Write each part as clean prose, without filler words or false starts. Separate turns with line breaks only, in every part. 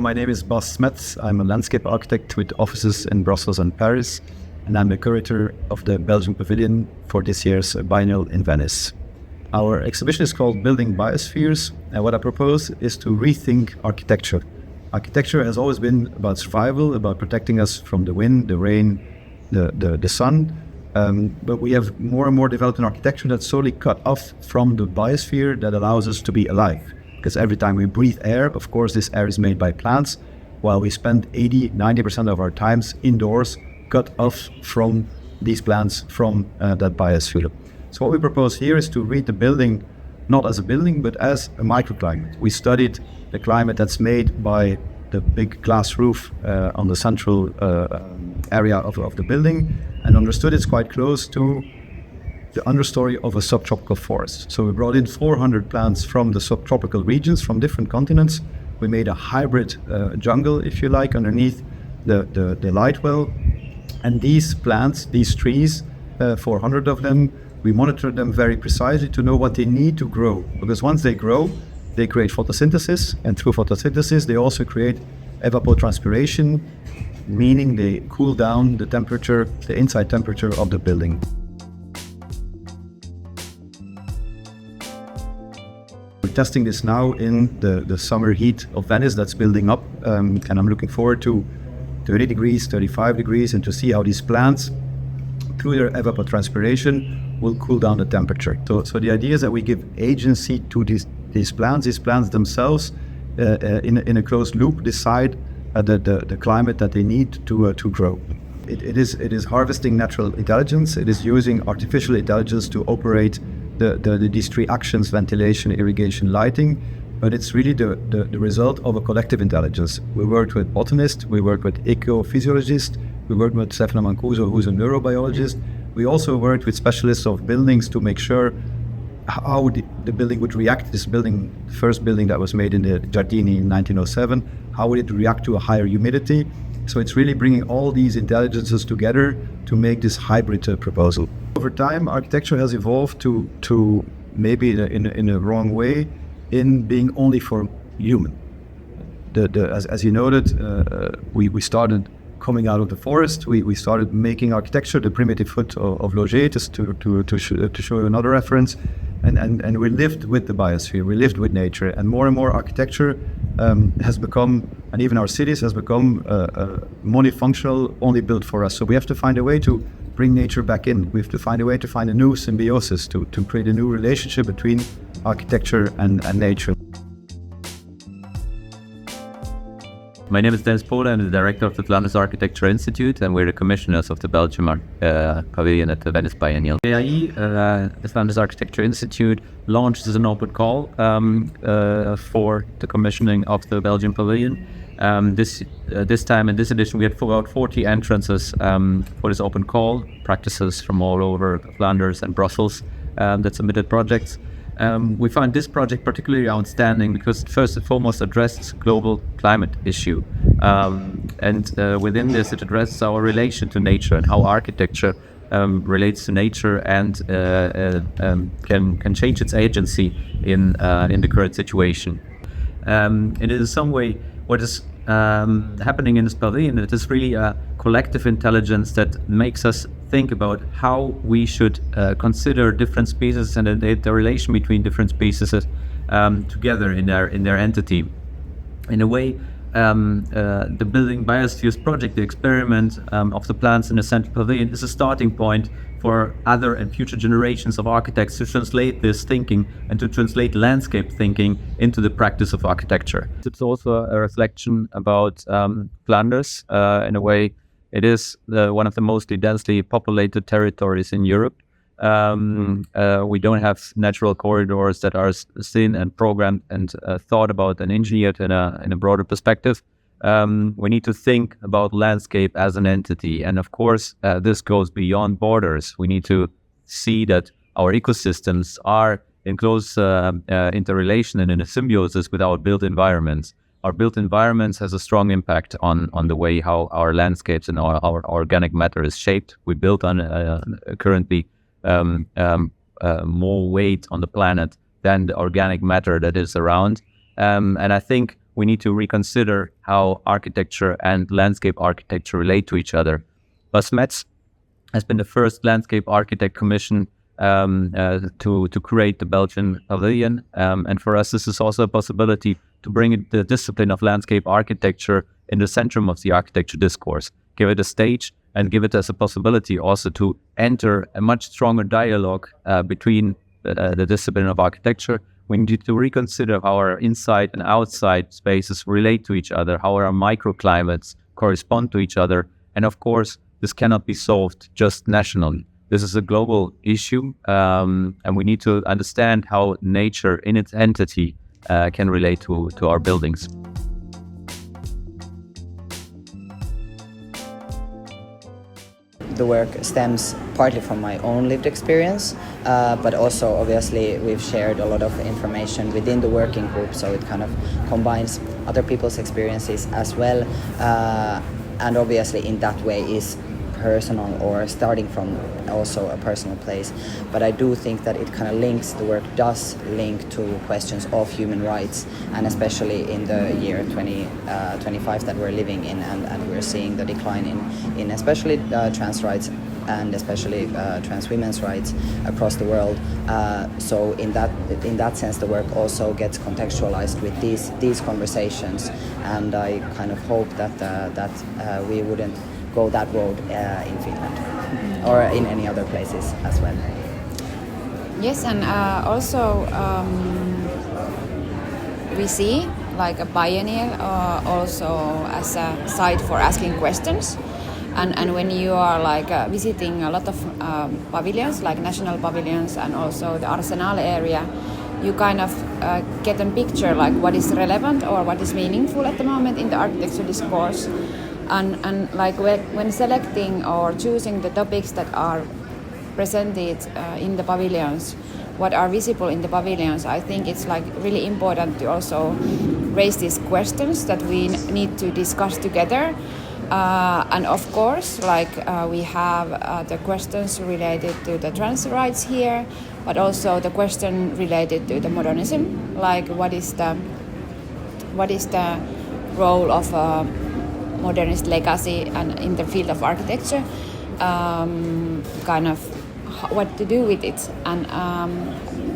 my name is Bas Smets. I'm a landscape architect with offices in Brussels and Paris, and I'm the curator of the Belgian Pavilion for this year's Biennale in Venice. Our exhibition is called Building Biospheres, and what I propose is to rethink architecture. Architecture has always been about survival, about protecting us from the wind, the rain, the sun, but we have more and more developed an architecture that's solely cut off from the biosphere that allows us to be alive. Because every time we breathe air, of course, this air is made by plants, while we spend 80-90% of our times indoors, cut off from these plants, from that biosphere. So what we propose here is to read the building not as a building, but as a microclimate. We studied the climate that's made by the big glass roof on the central area of the building, and understood it's quite close to the understory of a subtropical forest. So we brought in 400 plants from the subtropical regions, from different continents. We made a hybrid jungle, if you like, underneath the light well. And these plants, these trees, 400 of them, we monitor them very precisely to know what they need to grow. Because once they grow, they create photosynthesis, and through photosynthesis, they also create evapotranspiration, meaning they cool down the temperature, the inside temperature of the building. We're testing this now in the summer heat of Venice that's building up, and I'm looking forward to 30 degrees, 35 degrees, and to see how these plants, through their evapotranspiration, will cool down the temperature. So the idea is that we give agency to these plants. These plants themselves, in a closed loop, decide the climate that they need to grow. It is harvesting natural intelligence. It is using artificial intelligence to operate these three actions: ventilation, irrigation, lighting. But it's really the result of a collective intelligence. We worked with botanists, we worked with ecophysiologists, we worked with Stefano Mancuso, who's a neurobiologist. We also worked with specialists of buildings to make sure how the building would react. This building, the first building that was made in the Giardini in 1907, how would it react to a higher humidity? So it's really bringing all these intelligences together to make this hybrid proposal. Over time, architecture has evolved to maybe in a wrong way, in being only for human. As you noted, we started coming out of the forest. We started making architecture, the primitive foot of Loger, just to show you another reference. And we lived with the biosphere, we lived with nature, and more architecture has become, and even our cities has become monofunctional, only built for us. So we have to find a way to bring nature back in. We have to find a way to find a new symbiosis, to create a new relationship between architecture and nature.
My name is Dennis Pola. I'm the director of the Flanders Architecture Institute, and we're the commissioners of the Belgium Pavilion at the Venice Biennale. UAE, the Flanders Architecture Institute, launched as an open call for the commissioning of the Belgian Pavilion. This time in this edition, we had about 40 entrances for this open call, practices from all over Flanders and Brussels that submitted projects. We find this project particularly outstanding because it first and foremost addresses global climate issue. And within this, it addresses our relation to nature and how architecture relates to nature and can change its agency in the current situation. And in some way, what is happening in this pavilion, it is really a collective intelligence that makes us think about how we should consider different species and the relation between different species together in their entity. In a way, the Building Biospheres project, the experiment of the plants in the central pavilion, is a starting point for other and future generations of architects to translate this thinking and to translate landscape thinking into the practice of architecture. It's also a reflection about Flanders. In a way, it is one of the mostly densely populated territories in Europe. We don't have natural corridors that are seen and programmed and thought about and engineered in a broader perspective. We need to think about landscape as an entity, and of course this goes beyond borders. We need to see that our ecosystems are in close interrelation and in a symbiosis with our built environments. Our built environments has a strong impact on the way how our landscapes and our organic matter is shaped. We built on currently more weight on the planet than the organic matter that is around. And I think we need to reconsider how architecture and landscape architecture relate to each other. Bas Metz has been the first landscape architect commissioned to create the Belgian Pavilion. And for us, this is also a possibility to bring the discipline of landscape architecture in the centrum of the architecture discourse, give it a stage and give it as a possibility also to enter a much stronger dialogue between the discipline of architecture. We need to reconsider how our inside and outside spaces relate to each other, how our microclimates correspond to each other. And of course, this cannot be solved just nationally. This is a global issue, and we need to understand how nature in its entity can relate to our buildings.
The work stems partly from my own lived experience, but also obviously we've shared a lot of information within the working group, so it kind of combines other people's experiences as well, and obviously in that way is personal or starting from also a personal place. But I do think that it kind of links, the work does link to questions of human rights, and especially in the year 2025 that we're living in, and we're seeing the decline in especially trans rights and especially trans women's rights across the world. So in that sense, the work also gets contextualized with these conversations, and I kind of hope that we wouldn't go that road in Finland or in any other places as well.
Yes, and also we see like a Biennale also as a site for asking questions. And when you are like visiting a lot of pavilions, like national pavilions and also the Arsenal area, you kind of get a picture like what is relevant or what is meaningful at the moment in the architecture discourse. And like when selecting or choosing the topics that are presented in the pavilions, what are visible in the pavilions, I think it's like really important to also raise these questions that we need to discuss together. And of course, like we have the questions related to the trans rights here, but also the question related to the modernism, like what is the role of modernist legacy and in the field of architecture, kind of what to do with it. And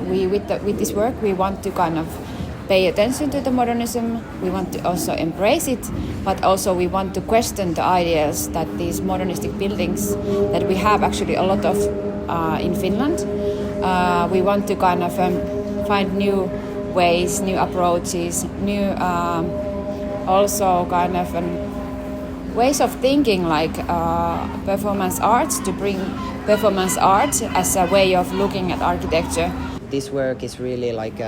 we with this work we want to kind of pay attention to the modernism. We want to also embrace it, but also we want to question the ideas that these modernistic buildings that we have actually a lot of in Finland. We want to kind of find new ways, new approaches, new also kind of ways of thinking, like performance arts, to bring performance art as a way of looking at architecture.
This work is really like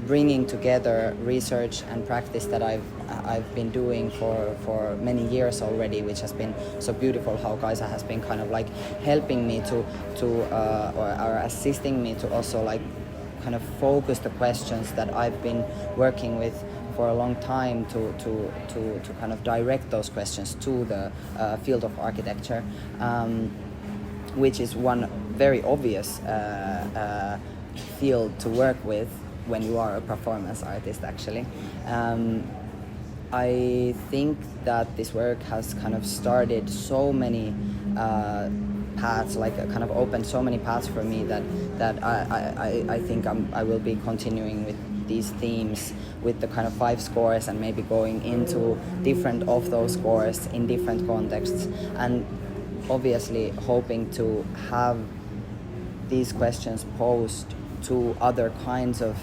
bringing together research and practice that I've been doing for many years already, which has been so beautiful. How Kaisa has been kind of like helping me or assisting me to also like kind of focus the questions that I've been working with for a long time to kind of direct those questions to the field of architecture, which is one very obvious field to work with when you are a performance artist, actually. I think that this work has kind of started so many paths, like kind of opened so many paths for me that I think I will be continuing with these themes with the kind of 5 scores and maybe going into different of those scores in different contexts, and obviously hoping to have these questions posed to other kinds of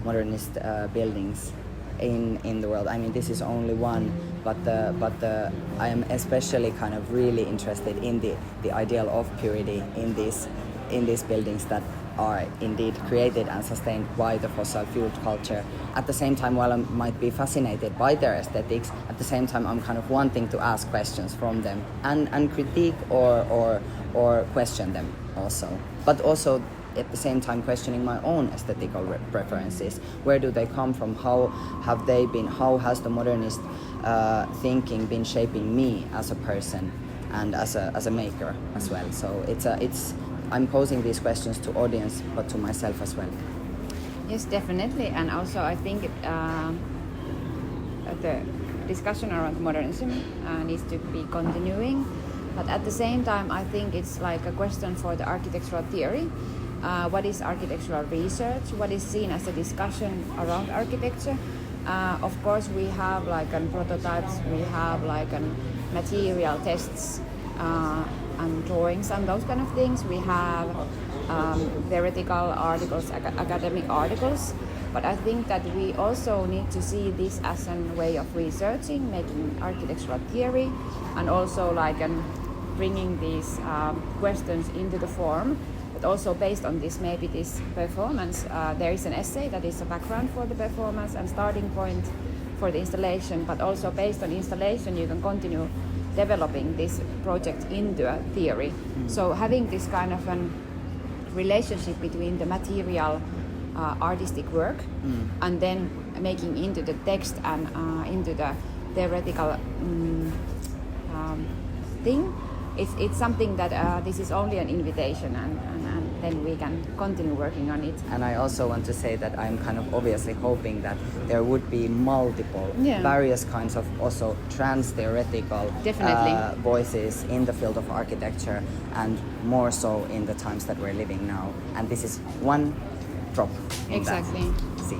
modernist buildings in the world. I mean, this is only one, but I am especially kind of really interested in the ideal of purity in these buildings that are indeed created and sustained by the fossil fuel culture. At the same time, while I might be fascinated by their aesthetics, at the same time I'm kind of wanting to ask questions from them and critique or question them also. But also at the same time questioning my own aesthetical preferences. Where do they come from? How have they been? How has the modernist thinking been shaping me as a person and as a maker as well? So I'm posing these questions to audience, but to myself as well.
Yes, definitely. And also I think the discussion around modernism needs to be continuing. But at the same time, I think it's like a question for the architectural theory. What is architectural research? What is seen as a discussion around architecture? Of course, we have like prototypes, we have like material tests and drawings and those kind of things. We have theoretical articles, academic articles. But I think that we also need to see this as a way of researching, making architectural theory, and also like bringing these questions into the form. But also based on this, maybe this performance, there is an essay that is a background for the performance and starting point for the installation. But also based on installation, you can continue developing this project into a theory. So having this kind of a relationship between the material artistic work and then making into the text and into the theoretical thing, it's something that this is only an invitation and then we can continue working on it.
And I also want to say that I'm kind of obviously hoping that there would be multiple, various kinds of also trans-theoretical voices in the field of architecture, and more so in the times that we're living now. And this is one drop in that sea.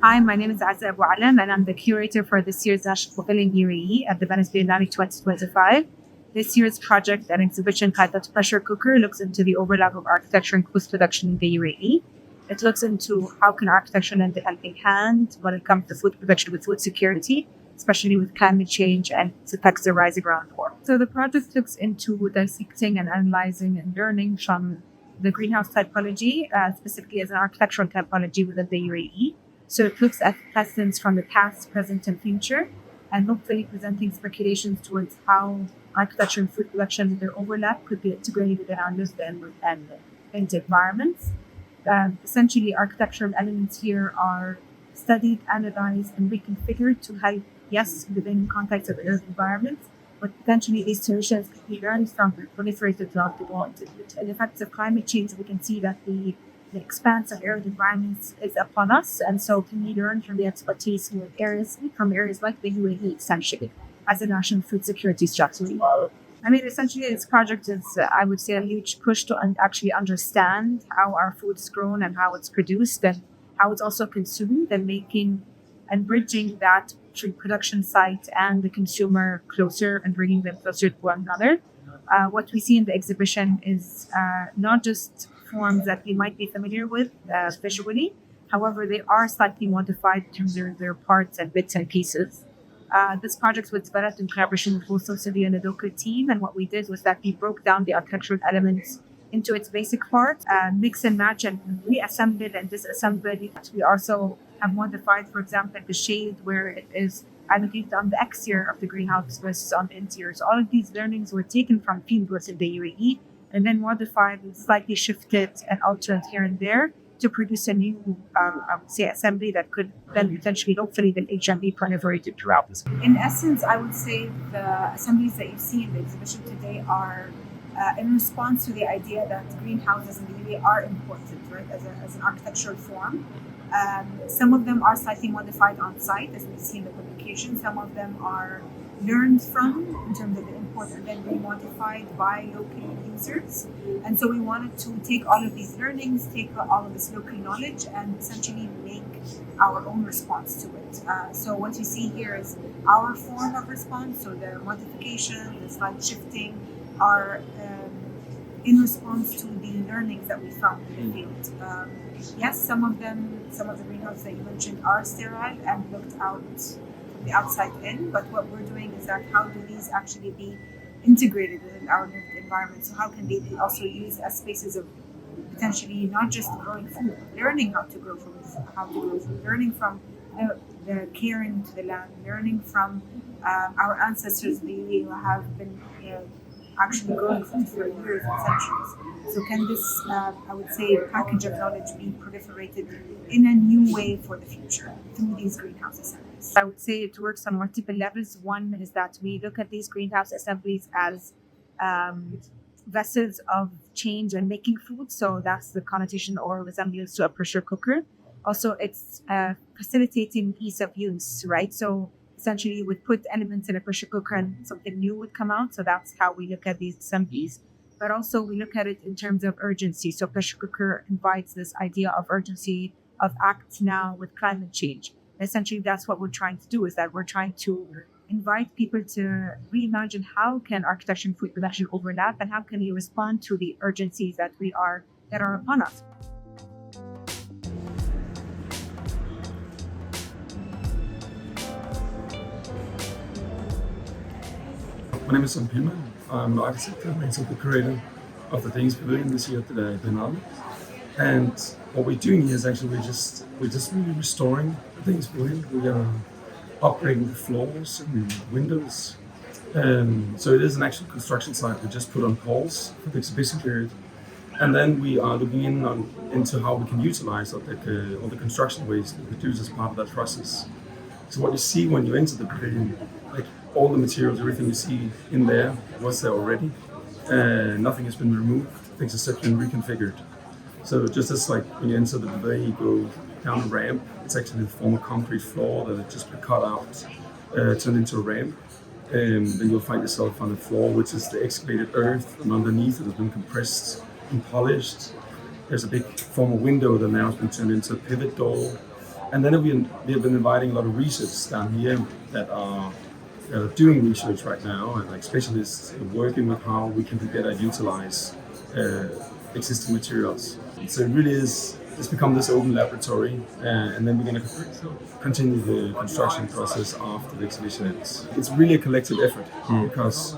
Hi, my name is Azza Abu Alam, and I'm the curator for this year's National Pavilion UAE at the Venice Biennale 2025. This year's project and exhibition titled Pressure Cooker looks into the overlap of architecture and post-production in the UAE. It looks into how can architecture lend a helping hand when it comes to food production with food security, especially with climate change and its effects of rising groundwater. So the project looks into dissecting and analyzing and learning from the greenhouse typology, specifically as an architectural typology within the UAE. So it looks at lessons from the past, present, and future, and hopefully presenting speculations towards how architecture and food production and their overlap could be integrated within our lived and environments. Essentially, architectural elements here are studied, analyzed, and reconfigured to help, yes, within context of earth environments, but potentially these solutions could be learned from the proliferated throughout the world. In the effects of climate change, we can see that the expanse of arid environments is upon us, and so can we learn from the expertise from areas like the UAE, essentially, as a national food security strategy. I mean, essentially, this project is, I would say, a huge push to actually understand how our food is grown and how it's produced and how it's also consumed, and making and bridging that production site and the consumer closer and bringing them closer to one another. What we see in the exhibition is not just forms that we might be familiar with visually. However, they are slightly modified in terms of their parts and bits and pieces. This project was developed in collaboration with both Society and the local team, and what we did was that we broke down the architectural elements into its basic parts, mix and match and reassemble and disassemble. We also have modified, for example, the shade where it is allocated on the exterior of the greenhouse versus on the interior. So all of these learnings were taken from fieldwork in the UAE and then modified and slightly shifted and altered here and there to produce a new, I would say, assembly that could then potentially, hopefully, then HMB proliferated throughout. In essence, I would say the assemblies that you see in the exhibition today are in response to the idea that greenhouses in the UAE are important, right, as an architectural form. Some of them are slightly modified on site, as we see in the publication. Some of them are learned from in terms of the import and then remodified by local users. And so we wanted to take all of these learnings, take all of this local knowledge, and essentially make our own response to it. So what you see here is our form of response. So the modification, the slight shifting are in response to the learnings that we found in the field. Yes, some of the greenhouses that you mentioned are sterile and looked out from the outside in, but what we're doing is that how do these actually be integrated within our lived environment? So how can they be also used as spaces of potentially not just growing food, learning how to grow food, learning from the caring to the land, learning from our ancestors who have been actually growing food for years and centuries. So can this, I would say, package of knowledge be proliferated in a new way for the future through these greenhouse assemblies? I would say it works on multiple levels. One is that we look at these greenhouse assemblies as vessels of change and making food. So that's the connotation or resemblance to a pressure cooker. Also, it's facilitating ease of use, right? So essentially, you would put elements in a pressure cooker and something new would come out. So that's how we look at these assemblies. But also, we look at it in terms of urgency. So pressure cooker invites this idea of urgency, of act now with climate change. Essentially, that's what we're trying to do, is that we're trying to invite people to reimagine how can architecture and food production overlap, and how can we respond to the urgencies that are upon us.
My name is Sam. I'm an architect and also the curator of the Danish Pavilion this year at the Biennale. And what we're doing here is actually we're just really restoring the Danish Pavilion. We are upgrading the floors and windows. So it is an actual construction site we just put on pause for the exhibition period. And then we are looking into how we can utilize all the construction waste we produce as part of that process. So what you see when you enter the pavilion, like all the materials, everything you see in there was there already. Nothing has been removed, things have just been reconfigured. So just as like when you enter the pavilion, you go down a ramp, it's actually the former concrete floor that had just been cut out, turned into a ramp. Then you'll find yourself on the floor, which is the excavated earth, and underneath it has been compressed and polished. There's a big former window that now has been turned into a pivot door. And then we have been inviting a lot of researchers down here that are doing research right now, and like specialists working with how we can better utilize existing materials. So it really it's become this open laboratory, and then we're going to continue the construction process after the exhibition ends. It's really a collective effort because,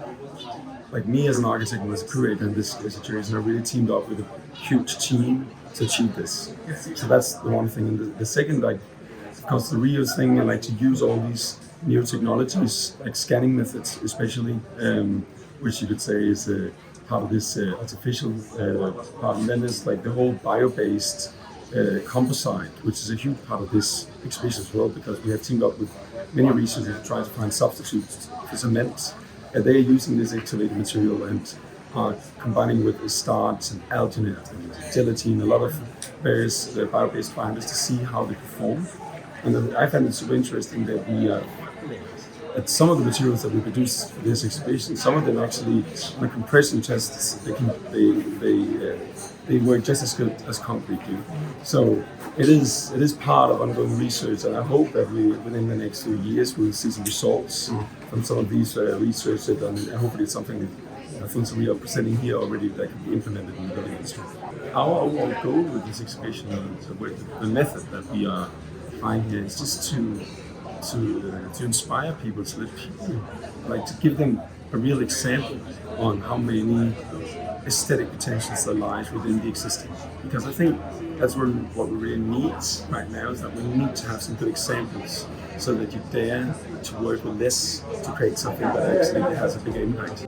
like me as an architect and as a curator in this situation, I really teamed up with a huge team to achieve this. So that's the one thing. And the second, like, of course, the reuse thing, I like to use all these new technologies, like scanning methods, especially, which you could say is part of this artificial part. And then there's like the whole bio-based composite, which is a huge part of this exhibition as well, because we have teamed up with many researchers to try to find substitutes for cement. They're using this activated material and are combining with starch and alginate and gelatin, a lot of various bio-based fibers to see how they perform. And then I find it super interesting that that some of the materials that we produce for this exhibition, some of them actually, on a compression tests, they work just as good as concrete do. So it is part of ongoing research, and I hope that within the next few years we'll see some results from some of these research, and hopefully it's something that things we are presenting here already that can be implemented in the building industry. Our overall goal with this exhibition, the method that we are applying here, is just to inspire people, to let people, like, to give them a real example on how many aesthetic potentials there lies within the existing. Because I think that's what we really need right now, is that we need to have some good examples so that you dare to work with less to create something that actually has a bigger impact.